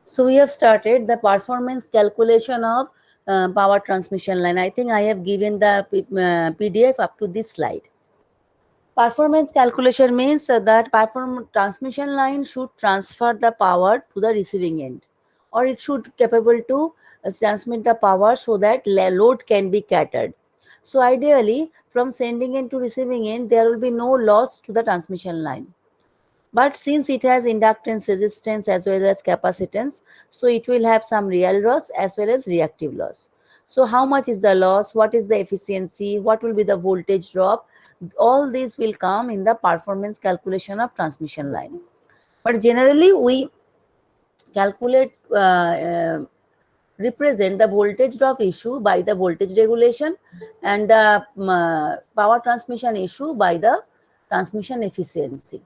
So we have started the performance calculation of power transmission line. I think I have given the PDF up to this slide. Performance calculation means that transmission line should transfer the power to the receiving end, or it should capable to transmit the power so that load can be catered. So ideally, from sending end to receiving end, there will be no loss to the transmission line. But since it has inductance, resistance as well as capacitance, so it will have some real loss as well as reactive loss. So how much is the loss? What is the efficiency? What will be the voltage drop? All these will come in the performance calculation of transmission line. But generally we calculate represent the voltage drop issue by the voltage regulation and the power transmission issue by the transmission efficiency.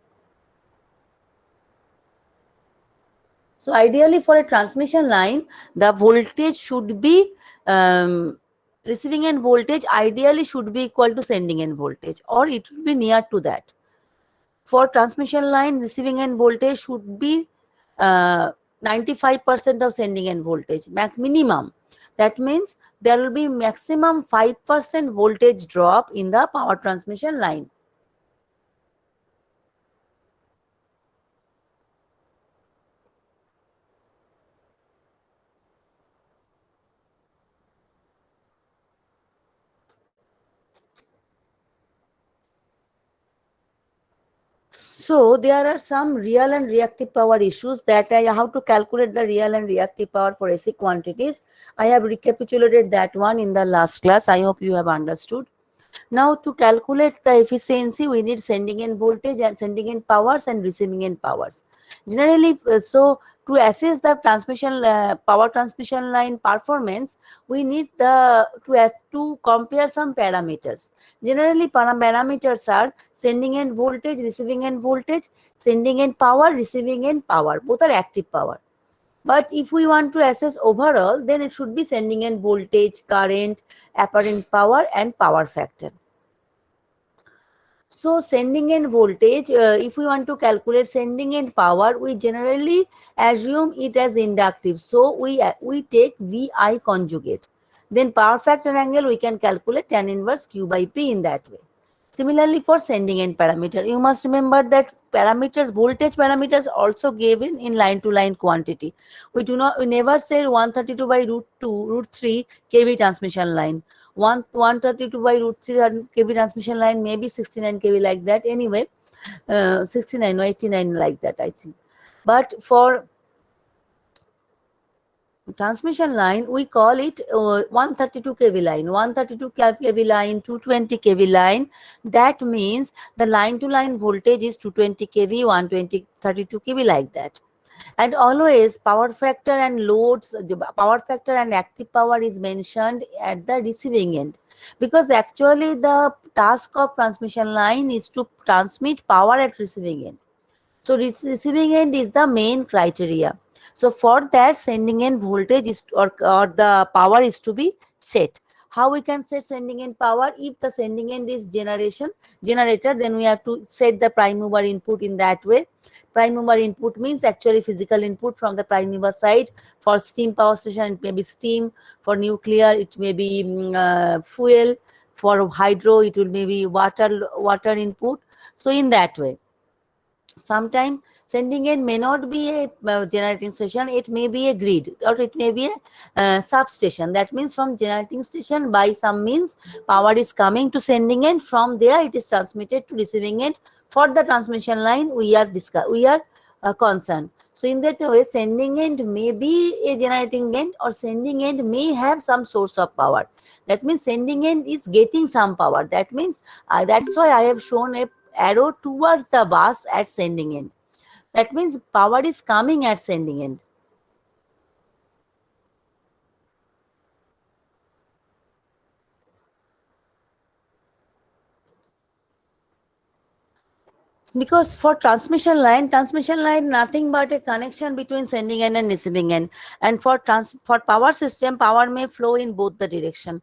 So ideally for a transmission line, the voltage should be receiving end voltage ideally should be equal to sending end voltage, or it should be near to that. For transmission line, receiving end voltage should be 95% of sending end voltage, minimum. That means there will be maximum 5% voltage drop in the power transmission line. So there are some real and reactive power issues that I have to calculate the real and reactive power for AC quantities. I have recapitulated that one in the last class. I hope you have understood. Now to calculate the efficiency, we need sending end voltage and sending end powers and receiving end powers. Generally, so to assess the transmission power transmission line performance, we need to compare some parameters. Generally, parameters are sending end voltage, receiving end voltage, sending end power, receiving end power. Both are active power. But if we want to assess overall, then it should be sending end voltage, current, apparent power, and power factor. So sending end voltage, if we want to calculate sending end power, we generally assume it as inductive. So we take VI conjugate. Then power factor angle, we can calculate tan inverse Q by P in that way. Similarly, for sending end parameter, you must remember that parameters, voltage parameters also given in line to line quantity. We never say 132 by root 3 kV transmission line. 132 by root 3 kV transmission line, maybe 69 kV like that. Anyway, 69 or 89 like that, I think. But for transmission line, we call it 132 kV line, 132 kV line, 220 kV line. That means the line to line voltage is 220 kV, 120, 32 kV like that. And always power factor and loads, power factor and active power is mentioned at the receiving end, because actually the task of transmission line is to transmit power at receiving end. So receiving end is the main criteria. So for that, sending end voltage is or the power is to be set. How we can set sending end power? If the sending end is generator, then we have to set the prime mover input in that way. Prime mover input means actually physical input from the prime mover side. For steam power station, it may be steam. For nuclear, it may be fuel. For hydro, it will maybe water input. So in that way. Sometimes sending end may not be a generating station, it may be a grid, or it may be a substation. That means from generating station, by some means power is coming to sending end, from there it is transmitted to receiving end. For the transmission line we are concerned. So in that way, sending end may be a generating end, or sending end may have some source of power. That means sending end is getting some power. That means that's why I have shown a arrow towards the bus at sending end. That means power is coming at sending end. Because for transmission line nothing but a connection between sending end and receiving end. And for power system, power may flow in both the direction.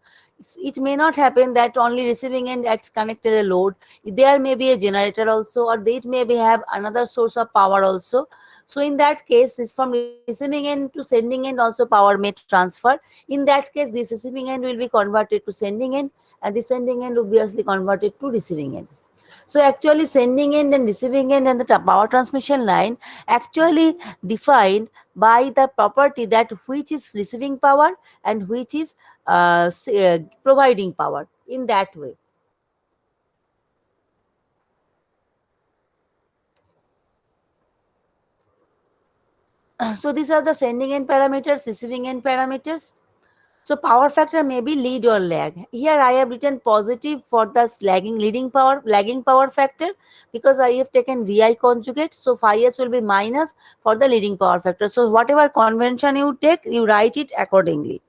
It may not happen that only receiving end acts connected a load. There may be a generator also, or they may have another source of power also. So in that case, is from receiving end to sending end also power may transfer. In that case, this receiving end will be converted to sending end, and the sending end will be obviously converted to receiving end. So actually sending end and receiving end and the power transmission line actually defined by the property that which is receiving power and which is providing power in that way. So these are the sending end parameters, receiving end parameters. So power factor may be lead or lag. Here I have written positive for the lagging power factor, because I have taken VI conjugate. So phi s will be minus for the leading power factor. So whatever convention you take, you write it accordingly.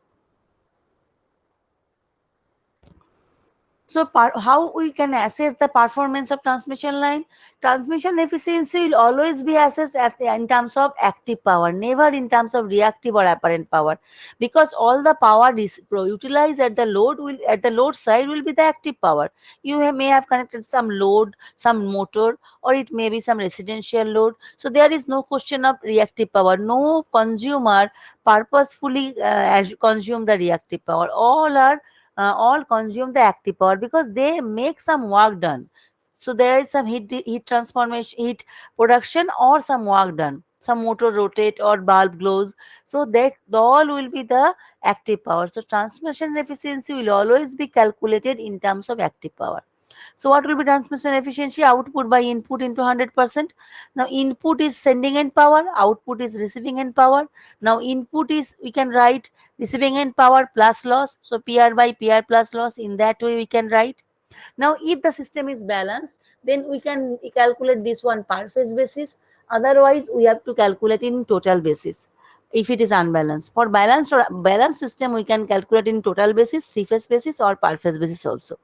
So how we can assess the performance of transmission line? Transmission efficiency will always be assessed in terms of active power, never in terms of reactive or apparent power, because all the power is utilized at the load side will be the active power. You may have connected some load, some motor, or it may be some residential load. So there is no question of reactive power. No consumer purposefully consume the reactive power. All consume the active power because they make some work done. So there is some heat transformation, heat production, or some work done. Some motor rotate or bulb glows. So that all will be the active power. So transmission efficiency will always be calculated in terms of active power. So what will be transmission efficiency? Output by input into 100%. Now input is sending end power, output is receiving end power. Now input is, we can write receiving end power plus loss. So PR by PR plus loss, in that way we can write. Now if the system is balanced, then we can calculate this one per phase basis. Otherwise we have to calculate in total basis if it is unbalanced. For balanced or balanced system, we can calculate in total basis, three phase basis, or per phase basis also.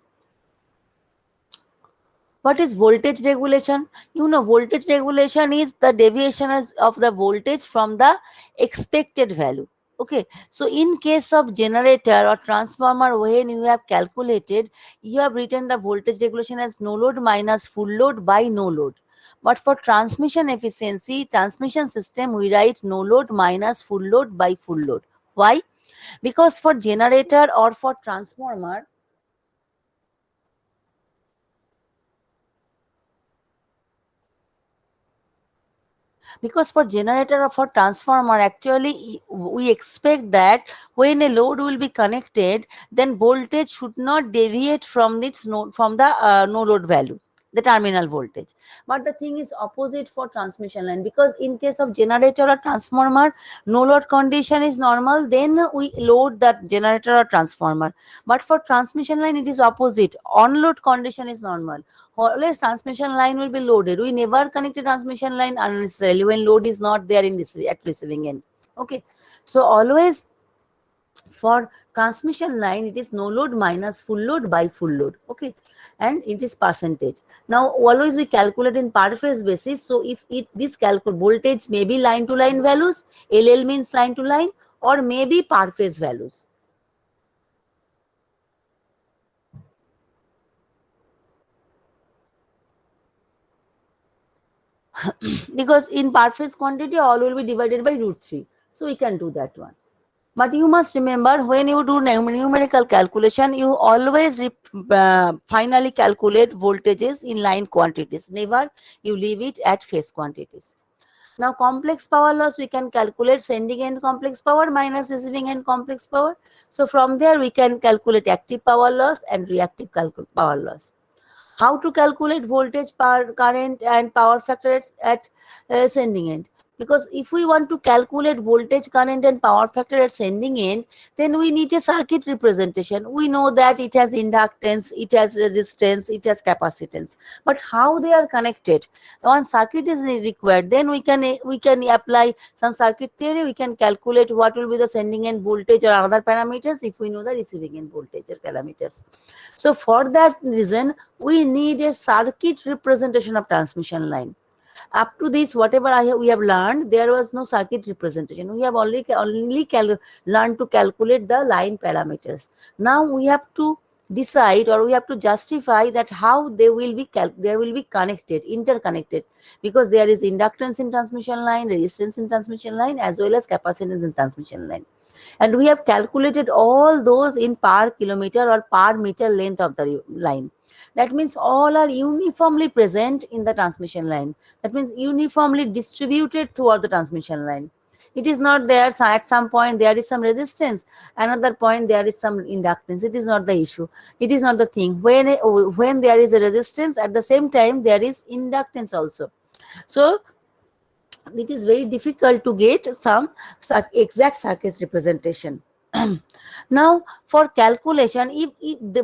What is voltage regulation? You know, voltage regulation is the deviation of the voltage from the expected value. Okay, so in case of generator or transformer, when you have calculated, you have written the voltage regulation as no load minus full load by no load. But for transmission efficiency, transmission system, we write no load minus full load by full load. Why? Because for generator or for transformer, because for generator or for transformer, actually we expect that when a load will be connected, then voltage should not deviate from its from the no load value, the terminal voltage. But the thing is opposite for transmission line, because in case of generator or transformer, no load condition is normal, then we load that generator or transformer. But for transmission line, it is opposite, on load condition is normal. Always transmission line will be loaded. We never connect a transmission line unnecessarily when load is not there in at receiving end. Okay, so always for transmission line, it is no load minus full load by full load. Okay, and it is percentage. Now always we calculate in per phase basis. So if this voltage may be line to line values, LL means line to line, or maybe per phase values. Because in per phase quantity, all will be divided by root 3. So we can do that one. But you must remember, when you do numerical calculation, you always finally calculate voltages in line quantities. Never you leave it at phase quantities. Now complex power loss, we can calculate sending end complex power minus receiving end complex power. So from there we can calculate active power loss and reactive power loss. How to calculate voltage, power, current, and power factor at sending end? Because if we want to calculate voltage, current, and power factor at sending end, then we need a circuit representation. We know that it has inductance, it has resistance, it has capacitance. But how they are connected? One circuit is required. Then we can apply some circuit theory. We can calculate what will be the sending end voltage or other parameters if we know the receiving end voltage or parameters. So for that reason, we need a circuit representation of transmission line. Up to this, whatever we have learned, there was no circuit representation. We have only learned to calculate the line parameters. Now we have to decide, or we have to justify that how they will be connected, interconnected, because there is inductance in transmission line, resistance in transmission line, as well as capacitance in transmission line, and we have calculated all those in per kilometer or per meter length of the line. That means all are uniformly present in the transmission line. That means uniformly distributed throughout the transmission line. It is not there, so at some point there is some resistance, another point there is some inductance. It is not the issue. It is not the thing. When there is a resistance, at the same time there is inductance also. So it is very difficult to get some exact circuit representation. Now for calculation,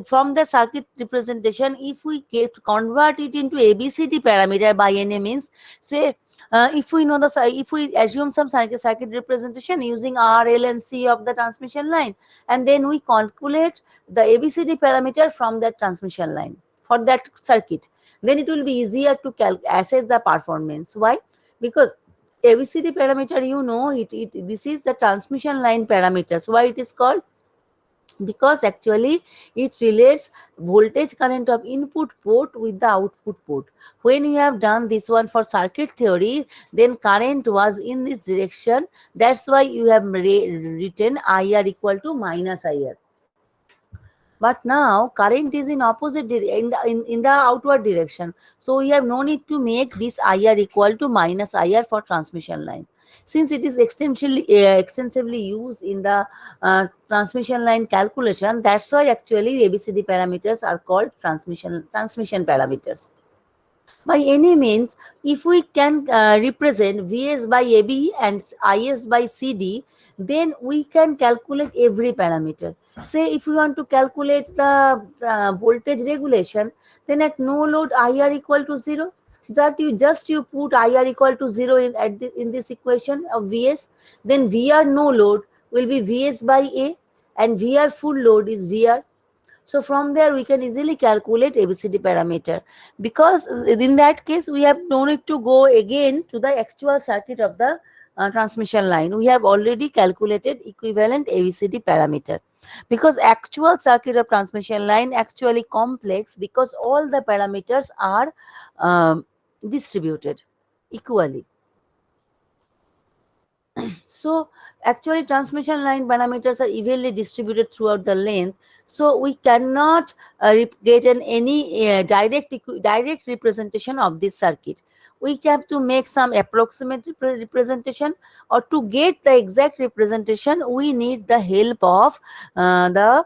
from the circuit representation, if we convert it into ABCD parameter by any means, say if we know if we assume some circuit representation using R, L and C of the transmission line, and then we calculate the ABCD parameter from that transmission line for that circuit, then it will be easier to assess the performance. Why? Because ABCD parameter, you know, this is the transmission line parameters. Why it is called? Because actually it relates voltage current of input port with the output port. When you have done this one for circuit theory, then current was in this direction. That's why you have written IR equal to minus IR. But now current is in opposite in the outward direction. So we have no need to make this IR equal to minus IR for transmission line. Since it is extensively used in the transmission line calculation, that's why actually ABCD parameters are called transmission parameters. By any means, if we can represent Vs by AB and Is by CD, then we can calculate every parameter. Say if we want to calculate the voltage regulation, then at no load IR equal to 0, that you put IR equal to 0 in this equation of Vs, then VR no load will be Vs by A, and VR full load is VR. So from there we can easily calculate ABCD parameter, because in that case we have no need to go again to the actual circuit of the transmission line. We have already calculated equivalent ABCD parameter, because actual circuit of transmission line actually complex, because all the parameters are distributed equally. So actually transmission line parameters are evenly distributed throughout the length. So we cannot get any direct representation of this circuit. We have to make some approximate representation, or to get the exact representation we need the help of the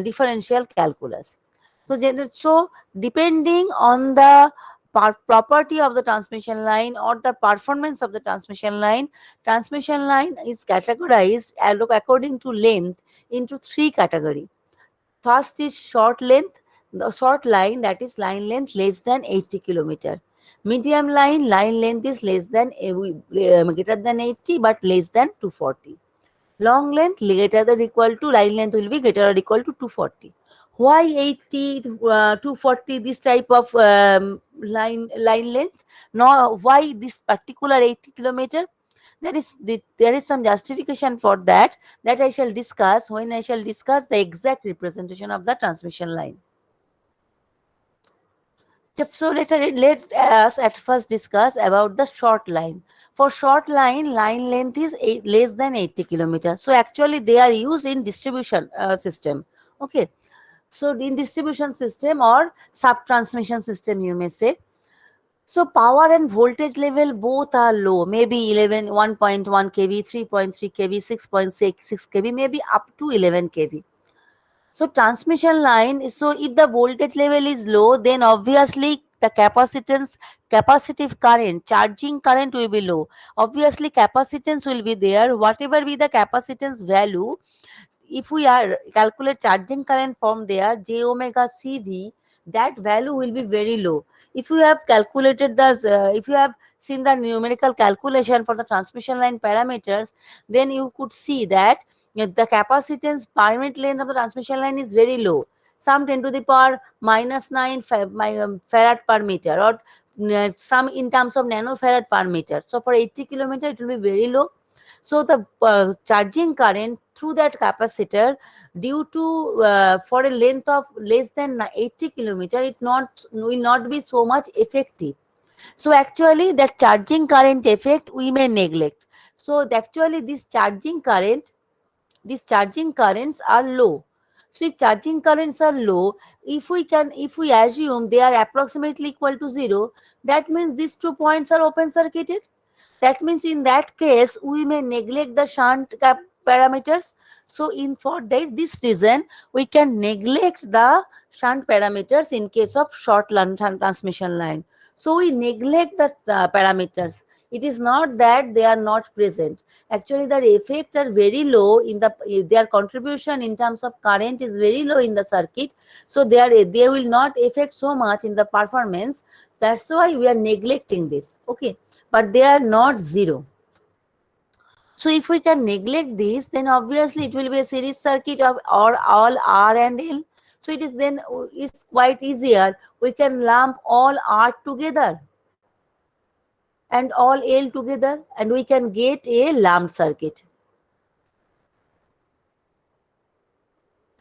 differential calculus. So depending on the property of the transmission line or the performance of the transmission line is categorized according to length into 3 categories. First is short length, the short line, that is line length less than 80 kilometer. Medium line length is less than greater than 80 but less than 240. Long length greater than equal to, line length will be greater or equal to 240. Why 80, 240, this type of line length? No, why this particular 80 kilometer? There is some justification for that I shall discuss when I shall discuss the exact representation of the transmission line. So let us at first discuss about the short line. For short line length is less than 80 kilometers. So actually they are used in distribution system. Okay. So in distribution system or sub-transmission system, you may say. So power and voltage level both are low, maybe 1.1 kV, 3.3 kV, 6.6 kV, maybe up to 11 kV. So transmission line, so if the voltage level is low, then obviously the capacitive current, charging current will be low. Obviously capacitance will be there. Whatever be the capacitance value, if we are calculate charging current from there, J omega CV, that value will be very low. If you have calculated the, if you have seen the numerical calculation for the transmission line parameters, then you could see that the capacitance per unit length of the transmission line is very low. Some 10 to the power minus 9 farad per meter, or some in terms of nanofarad per meter. So for 80 kilometer it will be very low. So the charging current through that capacitor, due to for a length of less than 80 kilometer, it will not be so much effective. So actually that charging current effect we may neglect. So actually these charging currents are low. So if charging currents are low, if we assume they are approximately equal to 0, that means these 2 points are open circuited. That means in that case we may neglect the shunt parameters. So in for this reason we can neglect the shunt parameters in case of short line transmission line. So we neglect the parameters. It is not that they are not present. Actually their effect are very low in the their contribution in terms of current is very low in the circuit. So they will not affect so much in the performance. That's why we are neglecting this. Okay, but they are not zero. So if we can neglect this, then obviously it will be a series circuit of or all R and L. So it is then it's quite easier. We can lump all R together and all L together, and we can get a lumped circuit.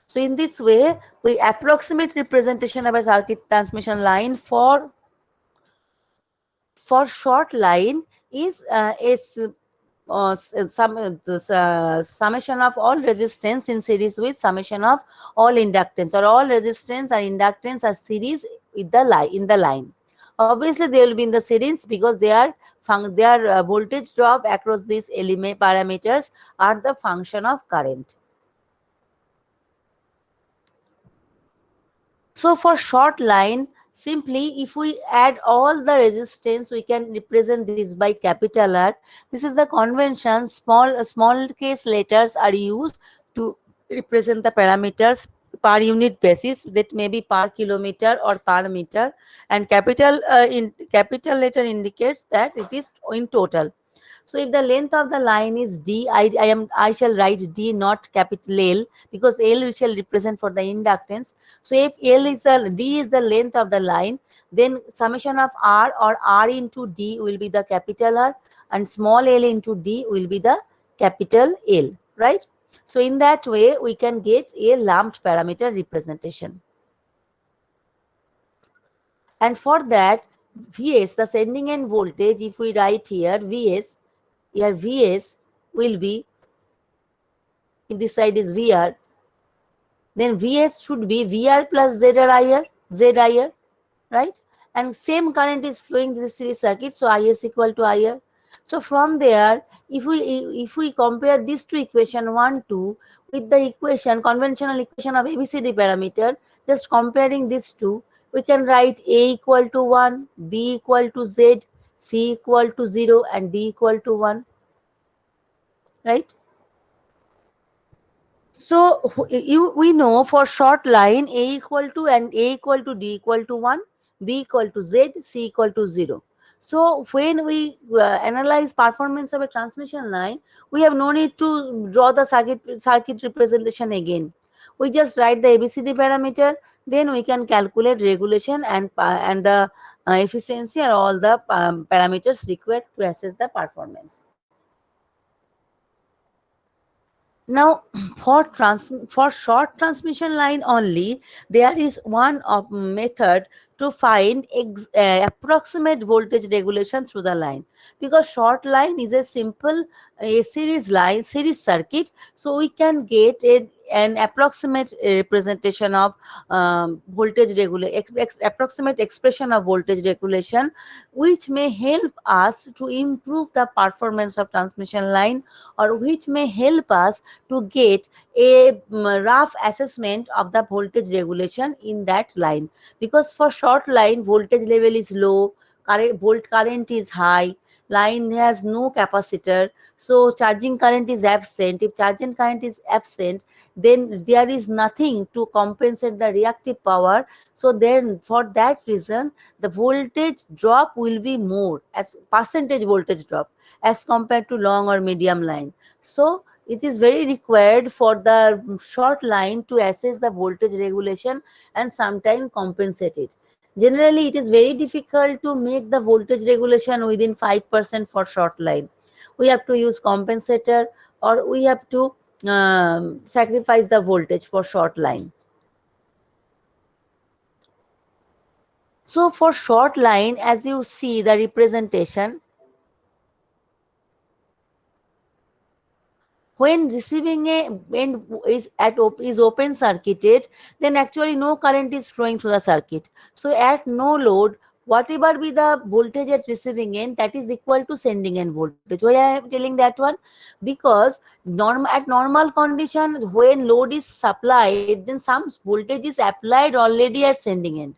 So in this way, we approximate representation of a circuit transmission line for short line is summation of all resistance in series with summation of all inductance, or all resistance and inductance are series with the line in the line. Obviously they will be in the series because their voltage drop across these element parameters are the function of current. So for short line, simply if we add all the resistance, we can represent this by capital R. This is the convention. Small case letters are used to represent the parameters per unit basis, that may be per kilometer or per meter, and capital letter indicates that it is in total. So if the length of the line is D, I shall write D, not capital L, because L we shall represent for the inductance. So if D is the length of the line, then summation of R, or R into D, will be the capital R, and small l into D will be the capital L, right? So in that way we can get a lumped parameter representation. And for that, Vs, the sending end voltage, if we write here Vs, here Vs will be, if this side is VR, then Vs should be VR plus ZIR, right? And same current is flowing in the series circuit, so Is equal to IR. So from there, if we compare these two equation 1, 2 with the conventional equation of ABCD parameter, just comparing these two, we can write A equal to 1, B equal to Z, C equal to 0, and D equal to 1, right? So we know for short line A equal to and A equal to D equal to 1, B equal to Z, C equal to 0. So when we analyze performance of a transmission line, we have no need to draw the circuit representation again. We just write the ABCD parameter, then we can calculate regulation and the efficiency and all the parameters required to assess the performance. Now, for short transmission line only, there is one method to find approximate voltage regulation through the line, because short line is a simple series circuit, so we can get an approximate representation of approximate expression of voltage regulation, which may help us to improve the performance of transmission line, or which may help us to get a rough assessment of the voltage regulation in that line. Because for short line, voltage level is low, current is high, line has no capacitor, so charging current is absent. If charging current is absent, then there is nothing to compensate the reactive power. So then for that reason, the voltage drop will be more as percentage voltage drop as compared to long or medium line. So it is very required for the short line to assess the voltage regulation and sometimes compensate it. Generally, it is very difficult to make the voltage regulation within 5% for short line. we have to use compensator, or we have to sacrifice the voltage for short line. So for short line, as you see the representation, when receiving a end is open circuited, then actually no current is flowing through the circuit. So at no load, whatever be the voltage at receiving end, that is equal to sending end voltage. Why I am telling that one? Because at normal condition, when load is supplied, then some voltage is applied already at sending end.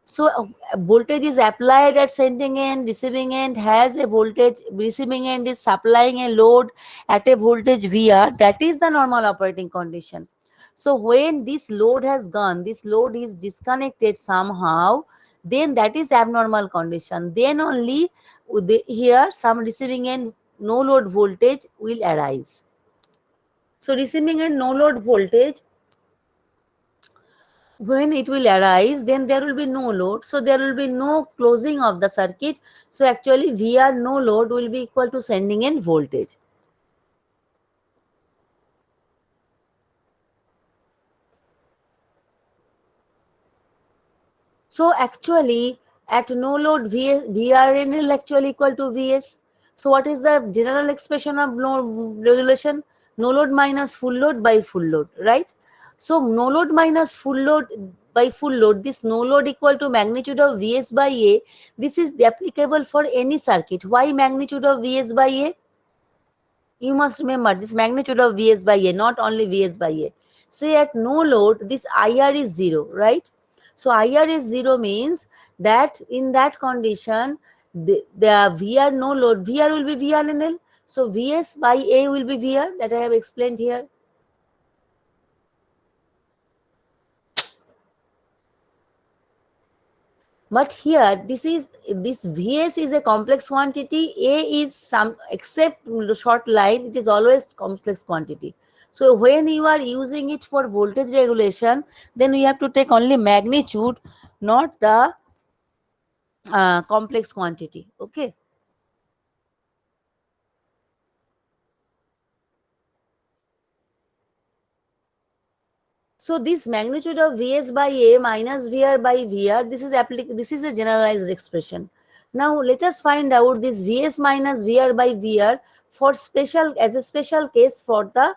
So voltage is applied at sending end, receiving end has a voltage, receiving end is supplying a load at a voltage VR. That is the normal operating condition. So when this load has gone, this load is disconnected somehow, then that is abnormal condition. Then only here some receiving end no load voltage will arise. So receiving end no load voltage, when it will arise, then there will be no load, so there will be no closing of the circuit. So actually VR no load will be equal to sending end voltage. So actually at no load VRN will actually equal to VS. So what is the general expression of no regulation? No load minus full load by full load, right? So no load minus full load by full load, this no load equal to magnitude of Vs by A. This is applicable for any circuit. Why magnitude of Vs by A? You must remember this magnitude of Vs by A, not only Vs by A. Say at no load, this IR is 0, right? So IR is 0 means that in that condition, the VR no load, VR will be VRNL. So Vs by A will be VR, that I have explained here. But here this Vs is a complex quantity, A is some, except the short line, it is always complex quantity. So when you are using it for voltage regulation, then we have to take only magnitude, not the complex quantity. Okay. So this magnitude of Vs by A minus VR by VR, this is a generalized expression. Now let us find out this Vs minus VR by VR for as a special case for the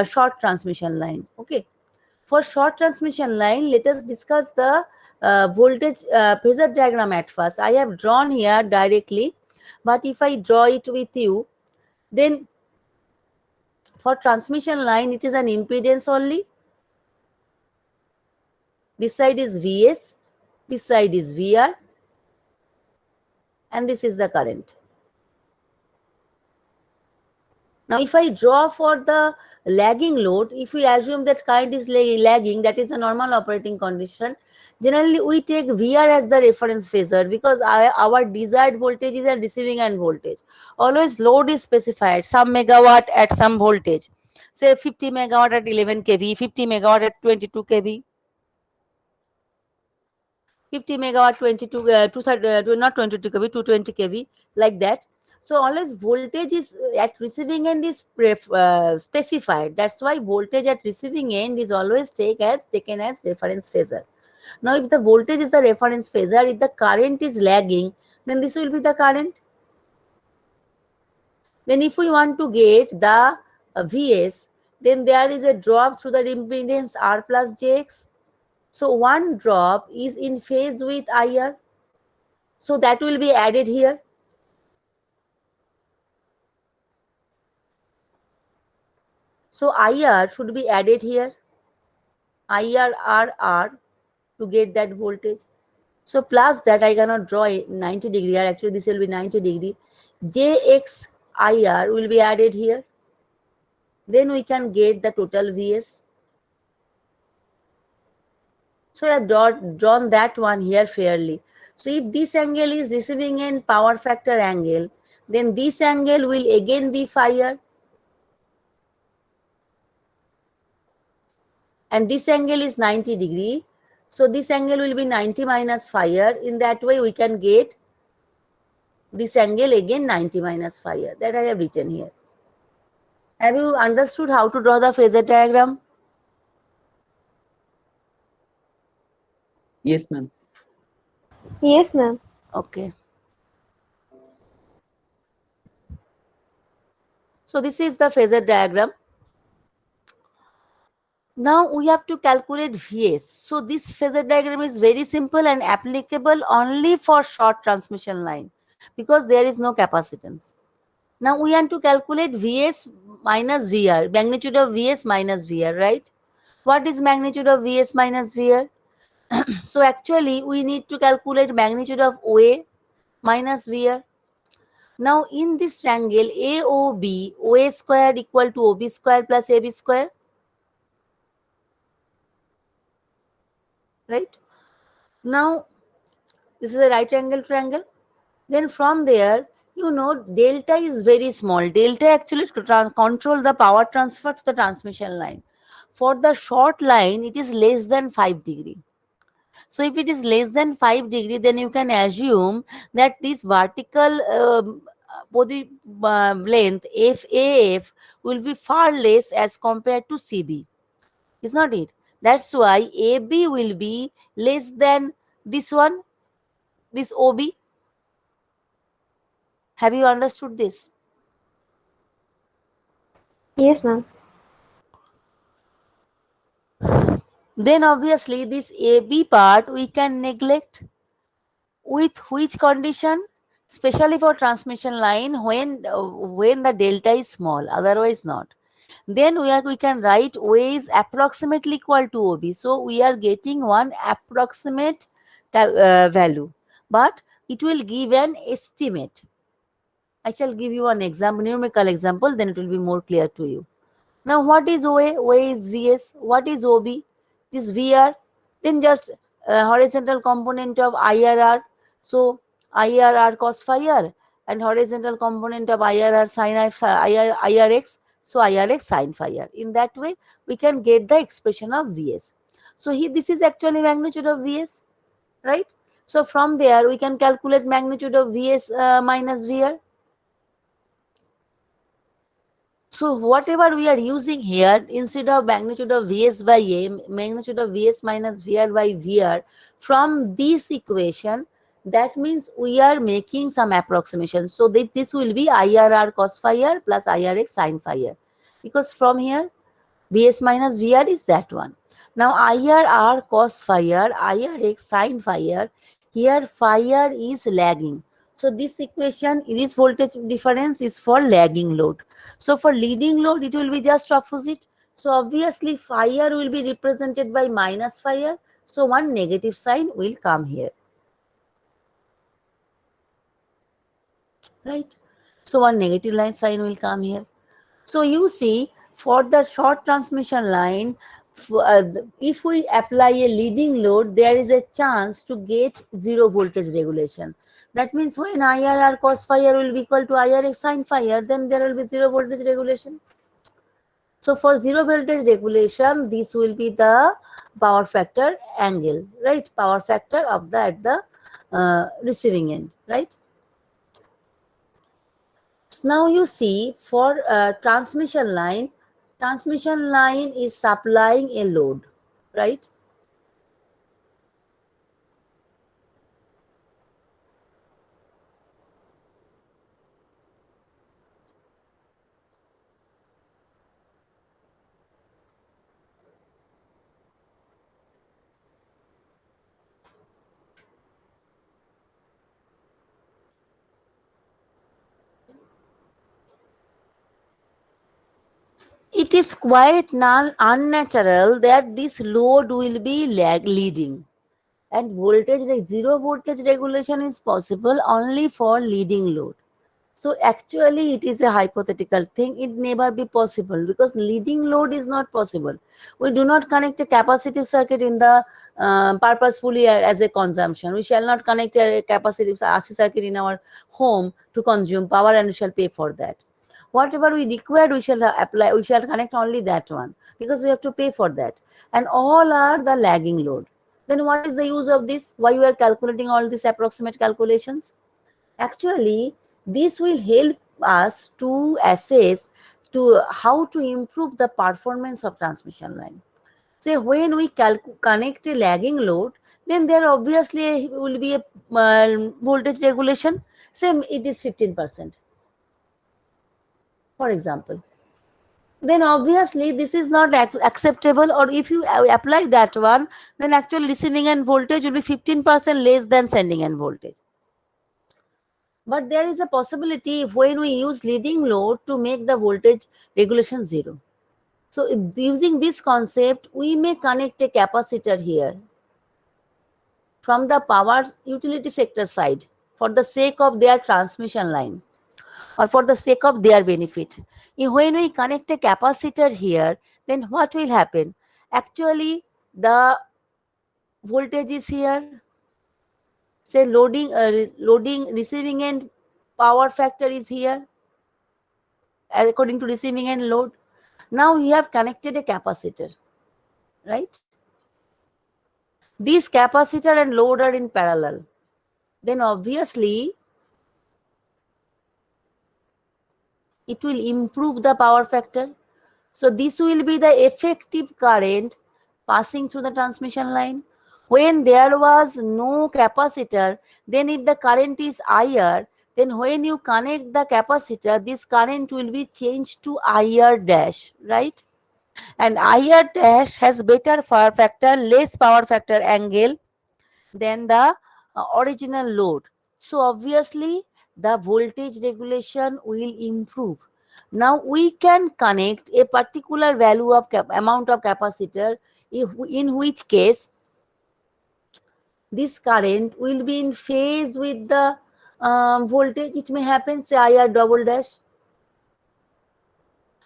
short transmission line. Okay. For short transmission line, let us discuss the voltage phasor diagram at first. I have drawn here directly, but if I draw it with you, then for transmission line, it is an impedance only. This side is Vs, this side is VR, and this is the current. Now, if I draw for the lagging load, if we assume that current is lagging, that is the normal operating condition, generally we take VR as the reference phasor because our desired voltage is a receiving end voltage. Always load is specified, some megawatt at some voltage. Say 50 megawatt at 11 kV, 50 megawatt at 22 kV. 50 megawatt 22 not 22 kV, 220 kV, like that. So always voltage is at receiving end is specified. That's why voltage at receiving end is always taken as reference phasor. Now if the voltage is the reference phasor, if the current is lagging, then this will be the current. Then if we want to get the Vs, then there is a drop through the impedance R plus Jx. So one drop is in phase with IR. So that will be added here. So IR should be added here. IRRR to get that voltage. So plus that I cannot draw 90 degree here. Actually this will be 90 degree. JXIR will be added here. Then we can get the total Vs. So I have drawn that one here fairly. So if this angle is receiving end power factor angle, then this angle will again be phi r. And this angle is 90 degree. So this angle will be 90 minus phi r. In that way we can get This angle again 90 minus phi r. That I have written here. Have you understood how to draw the phasor diagram? Yes, ma'am. Yes, ma'am. Okay. So this is the phasor diagram. Now we have to calculate Vs. So this phasor diagram is very simple and applicable only for short transmission line because there is no capacitance. Now we want to calculate Vs minus Vr, magnitude of Vs minus Vr, right? What is magnitude of Vs minus Vr? So actually we need to calculate magnitude of OA minus Vr. Now in this triangle AOB, OA square equal to OB square plus AB square, right? Now this is a right angle triangle. Then from there, you know, delta is very small. Delta actually control the power transfer to the transmission line. For the short line, it is less than 5 degree. So if it is less than 5 degree, then you can assume that this vertical body length FAF will be far less as compared to CB. Is not it? That's why AB will be less than this one, this OB. Have you understood this? Yes, ma'am. Then obviously this AB part we can neglect. With which condition? Especially for transmission line when the delta is small, otherwise not. Then we can write OA is approximately equal to OB. So we are getting one approximate value, but it will give an estimate. I shall give you an example, numerical example, then it will be more clear to you. Now, what is OA? OA is VS. What is OB? This VR. Then just horizontal component of IRR. So, IRR cos phi r and horizontal component of IRR sin IRX. So, IRX sin phi r. In that way, we can get the expression of VS. So, this is actually magnitude of VS, right? So, from there, we can calculate magnitude of VS minus VR. So whatever we are using here, instead of magnitude of Vs by A, magnitude of Vs minus Vr by Vr, from this equation, that means we are making some approximation. So that this will be IRR cos phi r plus IRX sin phi r. Because from here, Vs minus Vr is that one. Now IRR cos phi r, IRX sin phi r, here phi r is lagging. So this equation, this voltage difference is for lagging load. So for leading load, it will be just opposite. So obviously phi r will be represented by minus phi r. So one negative sign will come here. Right? So one negative line sign will come here. So you see, for the short transmission line, if we apply a leading load, there is a chance to get zero voltage regulation. That means when IRR cos phi r will be equal to IRX sin phi r, then there will be zero voltage regulation. So for zero voltage regulation, this will be the power factor angle, right? Power factor of the at the receiving end, right? So now you see for transmission line is supplying a load, right? It is quite unnatural that this load will be leading, and zero voltage regulation is possible only for leading load. So actually it is a hypothetical thing. It never be possible because leading load is not possible. We do not connect a capacitive circuit in the purposefully as a consumption. We shall not connect a capacitive RC circuit in our home to consume power, and we shall pay for that. Whatever we require, we shall apply, we shall connect only that one because we have to pay for that. And all are the lagging load. Then what is the use of this? Why we are calculating all these approximate calculations? Actually, this will help us to assess to how to improve the performance of transmission line. Say when we connect a lagging load, then there obviously will be a voltage regulation. Say it is 15%, for example. Then obviously this is not acceptable, or if you apply that one, then actual receiving end voltage will be 15% less than sending end voltage. But there is a possibility when we use leading load to make the voltage regulation zero. So using this concept, we may connect a capacitor here from the power utility sector side for the sake of their transmission line or for the sake of their benefit. When we connect a capacitor here, then what will happen? Actually, the voltage is here, say loading receiving end power factor is here according to receiving end load. Now we have connected a capacitor, right? These capacitor and load are in parallel. Then obviously it will improve the power factor. So this will be the effective current passing through the transmission line. When there was no capacitor, then if the current is IR, then when you connect the capacitor, this current will be changed to IR dash, right? And IR dash has better power factor, less power factor angle than the original load. So obviously the voltage regulation will improve. Now we can connect a particular value of amount of capacitor, if in which case this current will be in phase with the voltage. It may happen say IR double dash.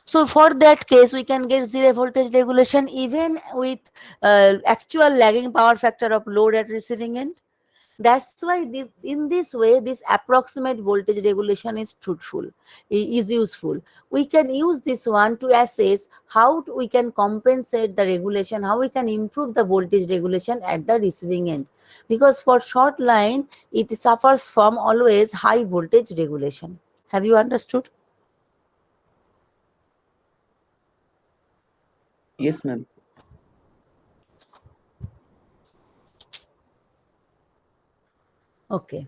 So for that case, we can get zero voltage regulation even with actual lagging power factor of load at receiving end. That's why in this way, this approximate voltage regulation is truthful, is useful. We can use this one to assess how we can compensate the regulation, how we can improve the voltage regulation at the receiving end. Because for short line, it suffers from always high voltage regulation. Have you understood? Yes, ma'am. Okay.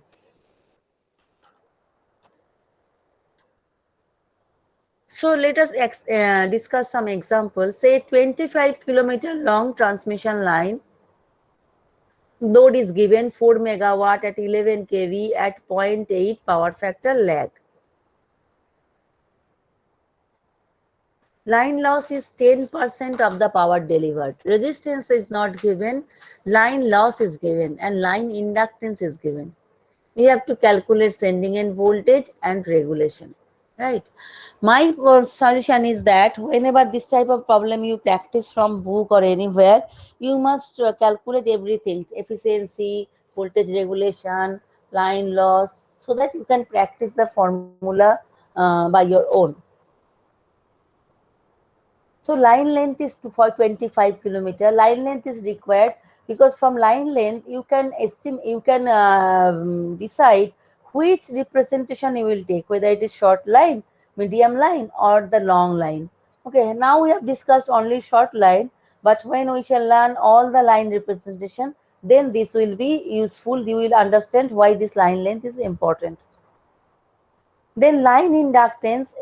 So let us discuss some examples. Say 25-kilometer long transmission line, load is given 4 megawatt at 11 kV at 0.8 power factor lag. Line loss is 10% of the power delivered. Resistance is not given, line loss is given, and line inductance is given. We have to calculate sending end voltage and regulation, right? My suggestion is that whenever this type of problem you practice from book or anywhere, you must calculate everything: efficiency, voltage regulation, line loss, so that you can practice the formula by your own. So line length is for 25 kilometer. Line length is required because from line length you can estimate, you can decide which representation you will take, whether it is short line, medium line, or the long line. Okay, now we have discussed only short line, but when we shall learn all the line representation, then this will be useful. You will understand why this line length is important. Then line inductance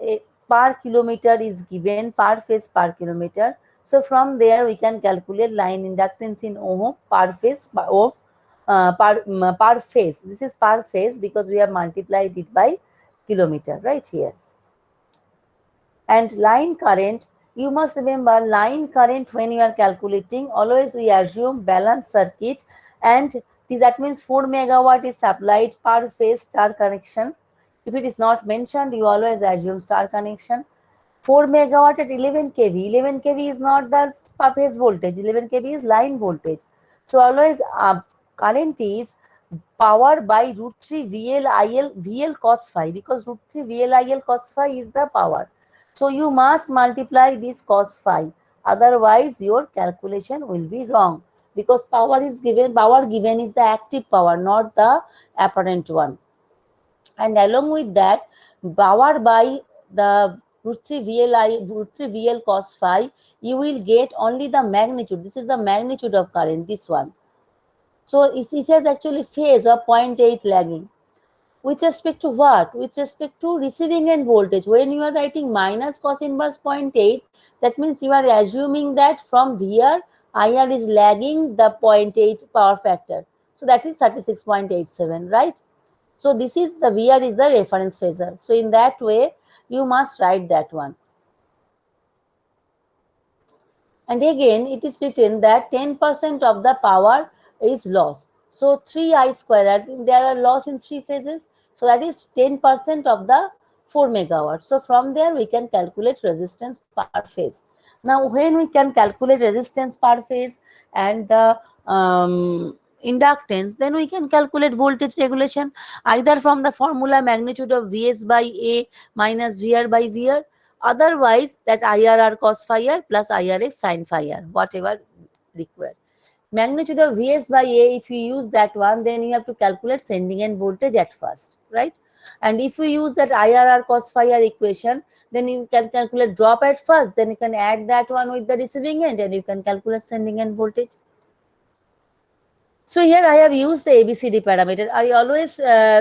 per kilometer is given, per phase per kilometer. So from there we can calculate line inductance in ohm per phase per phase. This is per phase because we have multiplied it by kilometer right here. And line current, you must remember line current when you are calculating, always we assume balanced circuit, and that means 4 megawatt is supplied per phase star connection. If it is not mentioned, you always assume star connection. 4 megawatt at 11 kV. 11 kV is not the phase voltage. 11 kV is line voltage. So always current is power by root 3 VL cos phi, because root 3 VL cos phi is the power. So you must multiply this cos phi. Otherwise your calculation will be wrong, because power given is the active power, not the apparent one. And along with that, power by the root 3 VL cos phi, you will get only the magnitude. This is the magnitude of current, this one. So it has actually phase of 0.8 lagging. With respect to what? With respect to receiving end voltage. When you are writing minus cos inverse 0.8, that means you are assuming that from here, IR is lagging the 0.8 power factor. So that is 36.87, right? So this is the VR is the reference phasor. So in that way, you must write that one. And again, it is written that 10% of the power is loss. So 3I square, there are loss in three phases. So that is 10% of the 4 megawatts. So from there, we can calculate resistance per phase. Now, when we can calculate resistance per phase and the inductance, then we can calculate voltage regulation either from the formula magnitude of Vs by A minus VR by VR. Otherwise, that IRR cos phi r plus IRX sin phi r, whatever required. Magnitude of Vs by A, if you use that one, then you have to calculate sending end voltage at first, right? And if you use that IRR cos phi r equation, then you can calculate drop at first, then you can add that one with the receiving end and you can calculate sending end voltage. So here I have used the ABCD parameter. I always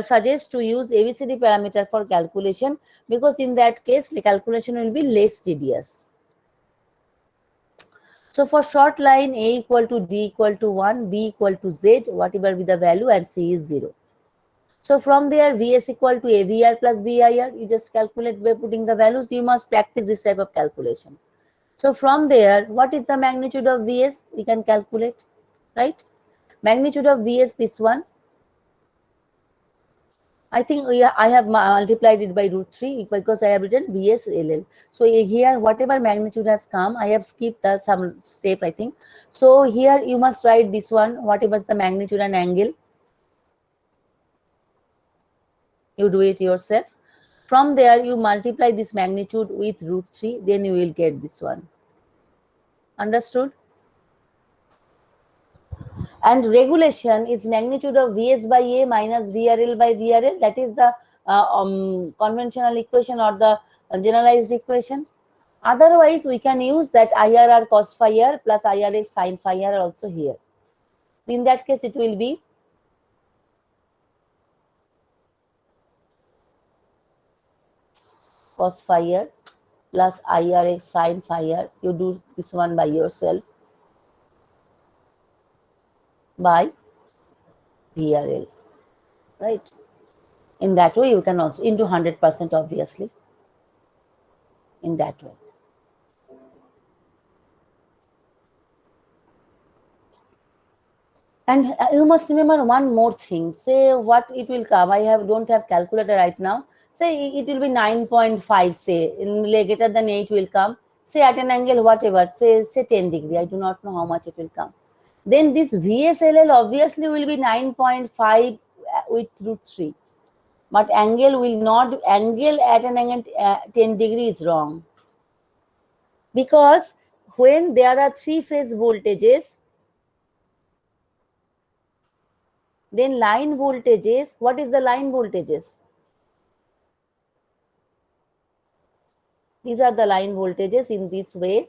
suggest to use ABCD parameter for calculation because in that case the calculation will be less tedious. So for short line, A equal to D equal to 1, B equal to Z, whatever be the value, and C is 0. So from there, Vs equal to AVR plus BIR, you just calculate by putting the values. You must practice this type of calculation. So from there, what is the magnitude of Vs? We can calculate, right? Magnitude of Vs, this one. I think I have multiplied it by root 3 because I have written VSLL. So here, whatever magnitude has come, I have skipped some step, I think. So here you must write this one, whatever is the magnitude and angle. You do it yourself. From there, you multiply this magnitude with root 3, then you will get this one. Understood? And regulation is magnitude of Vs by A minus VRL by VRL. That is the conventional equation or the generalized equation. Otherwise, we can use that IRR cos phi r plus IRX sin phi r also here. In that case, it will be cos phi r plus IRX sin phi r. You do this one by yourself by VRL, right? In that way, you can also into 100% obviously. In that way. And you must remember one more thing. Say what it will come. I don't have calculator right now. Say it will be 9.5. Say greater than 8 will come. Say at an angle whatever. Say 10 degree. I do not know how much it will come. Then this VSLL obviously will be 9.5 with root 3. But angle will not. Angle at an angle 10 degree is wrong. Because when there are three phase voltages, then line voltages, what is the line voltages? These are the line voltages in this way,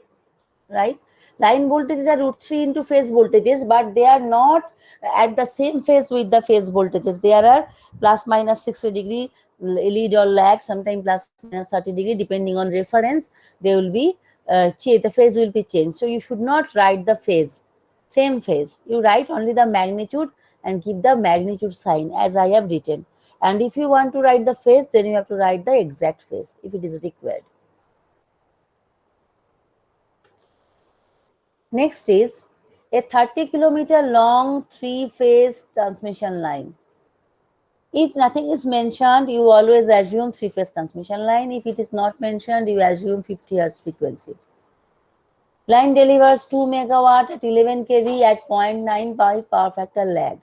right? Line voltages are root 3 into phase voltages, but they are not at the same phase with the phase voltages. There are plus minus 60 degree lead or lag, sometimes plus minus 30 degree, depending on reference. They will be the phase will be changed. So you should not write the phase, same phase. You write only the magnitude and give the magnitude sign as I have written. And if you want to write the phase, then you have to write the exact phase if it is required. Next is a 30-kilometer long three-phase transmission line. If nothing is mentioned, you always assume three-phase transmission line. If it is not mentioned, you assume 50 Hz frequency. Line delivers 2 megawatt at 11 kV at 0.9 by power factor lag.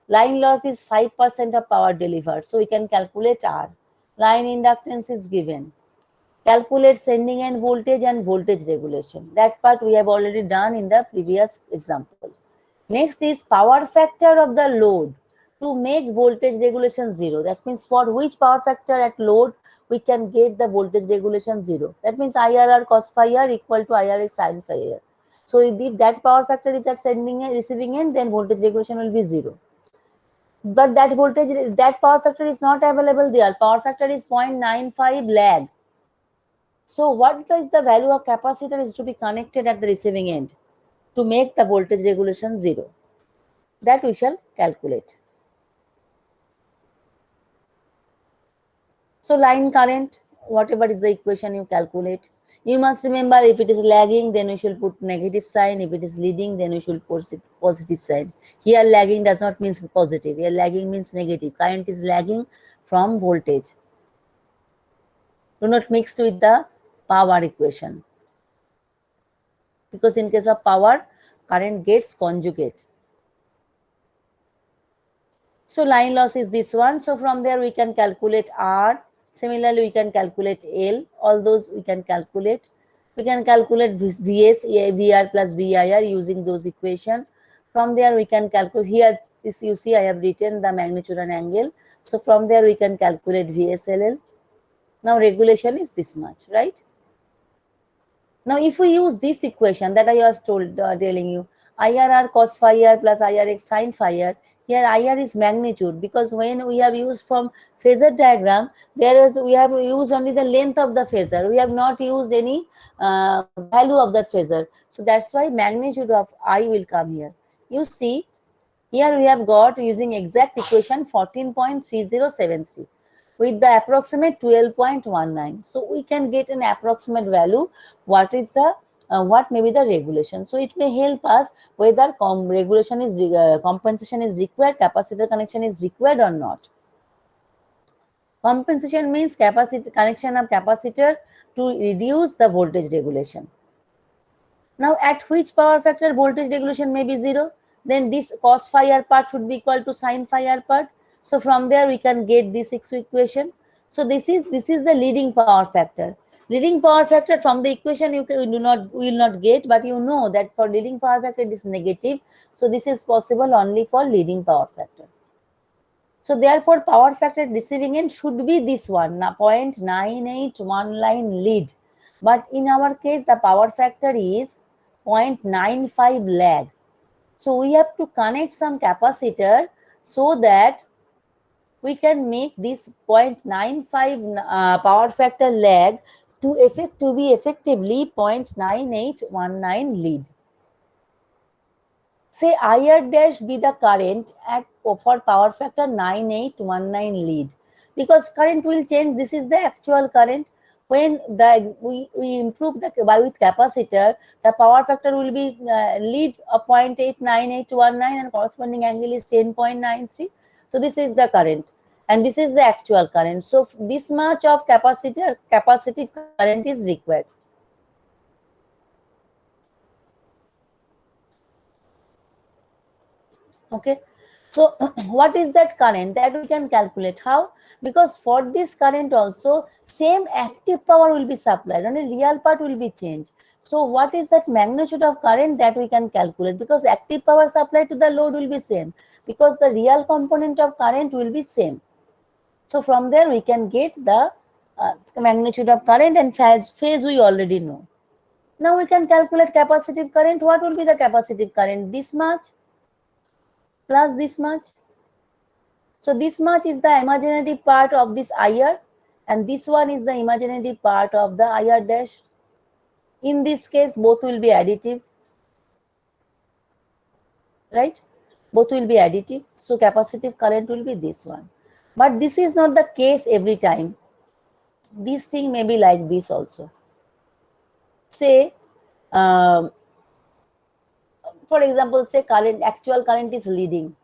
Line loss is 5% of power delivered. So we can calculate R. Line inductance is given. Calculate sending end voltage and voltage regulation. That part we have already done in the previous example. Next is power factor of the load to make voltage regulation 0. That means for which power factor at load we can get the voltage regulation 0. That means IRR cos phi r equal to IRA sin phi r. So if that power factor is at sending and receiving end, then voltage regulation will be 0. But that voltage, that power factor is not available there. Power factor is 0.95 lag. So what is the value of capacitor is to be connected at the receiving end to make the voltage regulation 0? That we shall calculate. So line current, whatever is the equation you calculate. You must remember, if it is lagging, then we should put negative sign. If it is leading, then we should put positive sign. Here lagging does not mean positive. Here lagging means negative. Current is lagging from voltage. Do not mix with the power equation. Because in case of power, current gets conjugate. So line loss is this one. So from there we can calculate R. Similarly, we can calculate L. All those we can calculate. We can calculate VS, VR plus VIR using those equation. From there we can calculate, here this you see I have written the magnitude and angle. So from there we can calculate VSLL. Now regulation is this much, right? Now if we use this equation that I was telling you, IRR cos phi r plus IRX sin phi r, here IR is magnitude, because when we have used from phasor diagram, we have used only the length of the phasor. We have not used any value of that phasor. So that's why magnitude of I will come here. You see, here we have got using exact equation 14.3073 with the approximate 12.19. So we can get an approximate value. What is the what may be the regulation? So it may help us whether regulation is compensation is required, capacitor connection is required or not. Compensation means capacitor connection of capacitor to reduce the voltage regulation. Now at which power factor voltage regulation may be 0? Then this cos phi r part should be equal to sin phi r part. So from there we can get this equation. So this is the leading power factor. Leading power factor from the equation you will not get, but you know that for leading power factor it is negative. So this is possible only for leading power factor. So therefore power factor receiving end should be this one, 0.981 line lead. But in our case the power factor is 0.95 lag. So we have to connect some capacitor so that we can make this 0.95 power factor lag to be effectively 0.9819 lead. Say IR dash be the current at for power factor 9819 lead, because current will change. This is the actual current. When we improve the with capacitor, the power factor will be lead a 0.89819 and corresponding angle is 10.93. So this is the current and this is the actual current. So this much of capacitive current is required. Okay. So what is that current that we can calculate? How? Because for this current also same active power will be supplied, only real part will be changed. So what is that magnitude of current that we can calculate? Because active power supplied to the load will be same, because the real component of current will be same. So from there we can get the magnitude of current, and phase we already know. Now we can calculate capacitive current. What will be the capacitive current? This much plus this much. So this much is the imaginary part of this IR and this one is the imaginary part of the IR dash. In this case, both will be additive, right? Both will be additive. So capacitive current will be this one. But this is not the case every time. This thing may be like this also. Say, for example, say actual current is leading.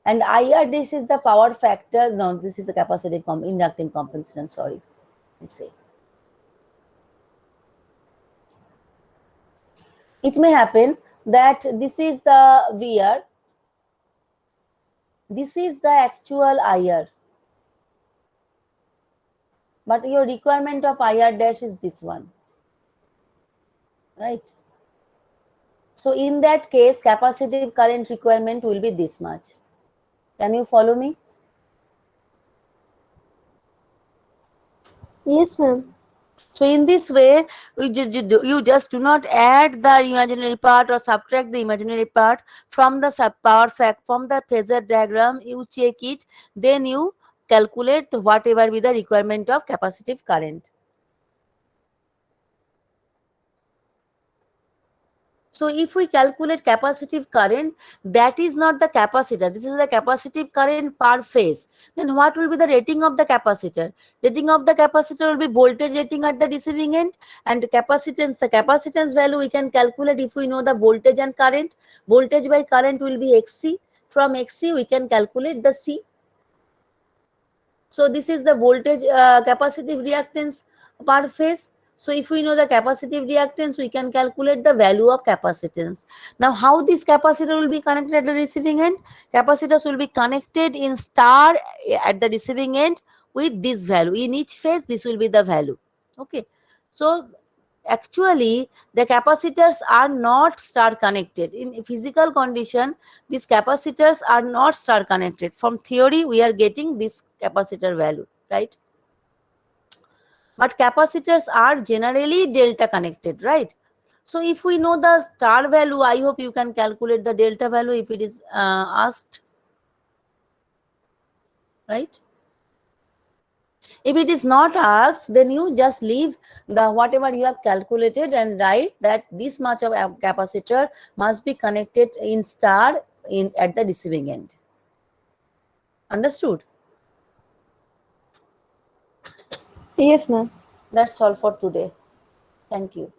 And IR, this is the power factor. No, this is a capacitive inductive compensation. Sorry, let's say. It may happen that this is the VR. This is the actual IR. But your requirement of IR dash is this one. Right? So in that case, capacitive current requirement will be this much. Can you follow me? Yes, ma'am. So in this way, you just do not add the imaginary part or subtract the imaginary part from the power fact, from the phasor diagram. You check it, then you calculate whatever be the requirement of capacitive current. So if we calculate capacitive current, that is not the capacitor. This is the capacitive current per phase. Then what will be the rating of the capacitor? Rating of the capacitor will be voltage rating at the receiving end, and capacitance. The capacitance value we can calculate if we know the voltage and current. Voltage by current will be XC. From XC we can calculate the C. So this is the voltage capacitive reactance per phase. So if we know the capacitive reactance, we can calculate the value of capacitance. Now how this capacitor will be connected at the receiving end? Capacitors will be connected in star at the receiving end with this value. In each phase, this will be the value. Okay. So actually the capacitors are not star connected. In physical condition, these capacitors are not star connected. From theory we are getting this capacitor value, right? But capacitors are generally delta connected, right? So if we know the star value, I hope you can calculate the delta value if it is asked, right? If it is not asked, then you just leave the whatever you have calculated and write that this much of a capacitor must be connected in star in at the receiving end. Understood? Yes, ma'am. That's all for today. Thank you.